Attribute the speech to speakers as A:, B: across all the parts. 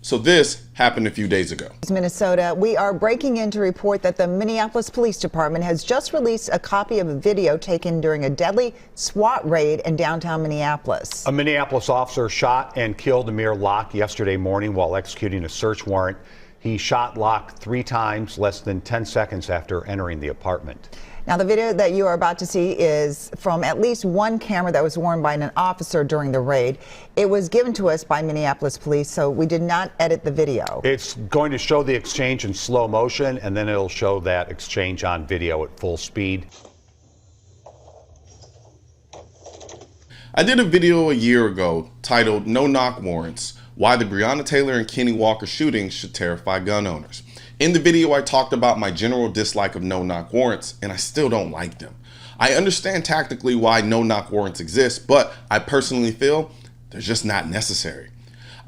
A: So this happened a few days ago.
B: Minnesota, we are breaking in to report that the Minneapolis Police Department has just released a copy of a video taken during a deadly SWAT raid in downtown Minneapolis.
C: A Minneapolis officer shot and killed Amir Locke yesterday morning while executing a search warrant. He shot Locke 3 times less than 10 seconds after entering the apartment.
B: Now, the video that you are about to see is from at least one camera that was worn by an officer during the raid. It was given to us by Minneapolis police, so we did not edit the video.
C: It's going to show the exchange in slow motion, and then it'll show that exchange on video at full speed.
A: I did a video a year ago titled No Knock Warrants: Why the Breonna Taylor and Kenny Walker shootings should terrify gun owners. In the video, I talked about my general dislike of no-knock warrants, and I still don't like them. I understand tactically why no-knock warrants exist, but I personally feel they're just not necessary.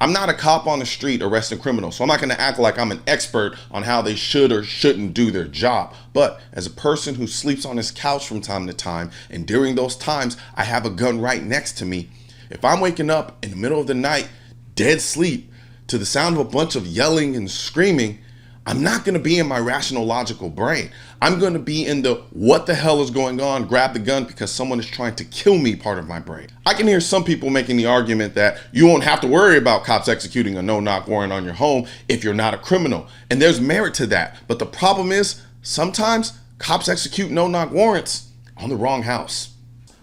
A: I'm not a cop on the street arresting criminals, so I'm not going to act like I'm an expert on how they should or shouldn't do their job. But as a person who sleeps on his couch from time to time, and during those times I have a gun right next to me, if I'm waking up in the middle of the night, dead sleep, to the sound of a bunch of yelling and screaming, I'm not going to be in my rational, logical brain. I'm going to be in the what the hell is going on, grab the gun because someone is trying to kill me part of my brain. I can hear some people making the argument that you won't have to worry about cops executing a no-knock warrant on your home if you're not a criminal. And there's merit to that. But the problem is sometimes cops execute no-knock warrants on the wrong house,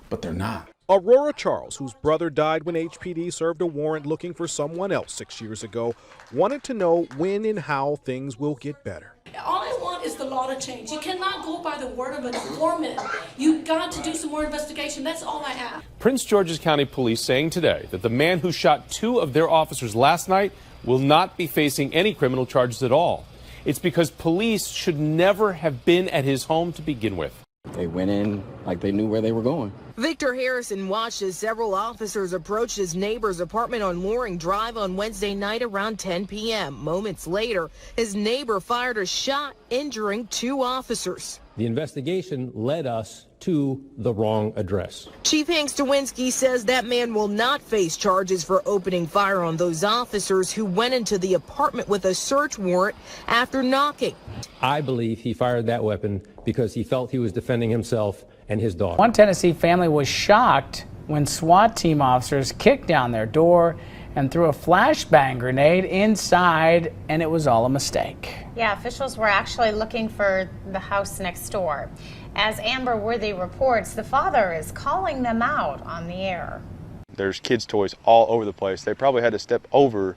A: but they're not.
D: Aurora Charles, whose brother died when HPD served a warrant looking for someone else 6 years ago, wanted to know when and how things will get better.
E: All I want is the law to change. You cannot go by the word of an informant. You've got to do some more investigation. That's all I ask.
F: Prince George's County Police saying today that the man who shot 2 of their officers last night will not be facing any criminal charges at all. It's because police should never have been at his home to begin with.
G: They went in like they knew where they were going.
H: Victor Harrison watched as several officers approached his neighbor's apartment on Loring Drive on Wednesday night around 10 p.m. Moments later, his neighbor fired a shot, injuring 2 officers.
I: The investigation led us to the wrong address.
H: Chief Hank Stawinski says that man will not face charges for opening fire on those officers who went into the apartment with a search warrant after knocking.
I: I believe he fired that weapon because he felt he was defending himself and his dog.
J: One Tennessee family was shocked when SWAT team officers kicked down their door and threw a flashbang grenade inside, and it was all a mistake.
K: Yeah, officials were actually looking for the house next door. As Amber Worthy reports, the father is calling them out on the air.
L: There's kids' toys all over the place. They probably had to step over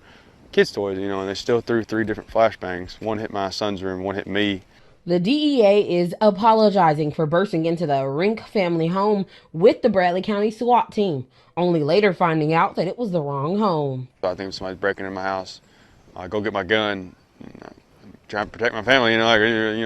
L: kids' toys, you know, and they still threw 3 different flashbangs. One hit my son's room, one hit me.
M: The DEA is apologizing for bursting into the Rink family home with the Bradley County SWAT team, only later finding out that it was the wrong home.
L: I think somebody's breaking in my house. I go get my gun, try to protect my family, like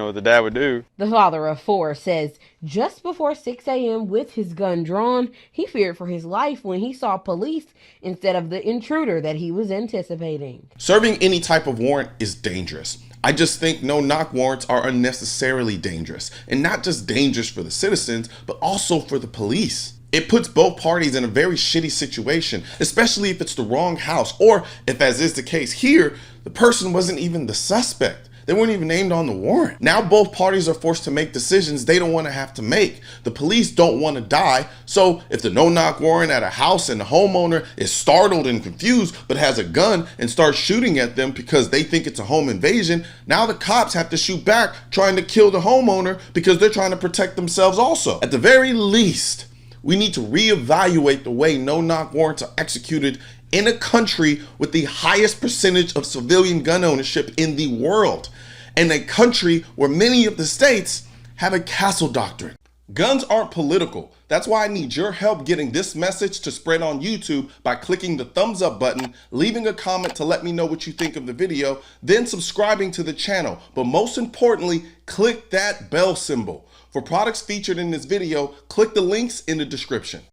L: what the dad would do.
M: The father of 4 says just before 6 a.m. with his gun drawn, he feared for his life when he saw police instead of the intruder that he was anticipating.
A: Serving any type of warrant is dangerous. I just think no-knock warrants are unnecessarily dangerous, and not just dangerous for the citizens, but also for the police. It puts both parties in a very shitty situation, especially if it's the wrong house, or if, as is the case here, the person wasn't even the suspect. They weren't even named on the warrant. Now both parties are forced to make decisions they don't want to have to make. The police don't want to die, so if the no-knock warrant at a house and the homeowner is startled and confused but has a gun and starts shooting at them because they think it's a home invasion, now the cops have to shoot back trying to kill the homeowner because they're trying to protect themselves also. At the very least, we need to reevaluate the way no-knock warrants are executed in a country with the highest percentage of civilian gun ownership in the world, and a country where many of the states have a castle doctrine. Guns aren't political. That's why I need your help getting this message to spread on YouTube by clicking the thumbs up button, leaving a comment to let me know what you think of the video, then subscribing to the channel. But most importantly, click that bell symbol. For products featured in this video, click the links in the description.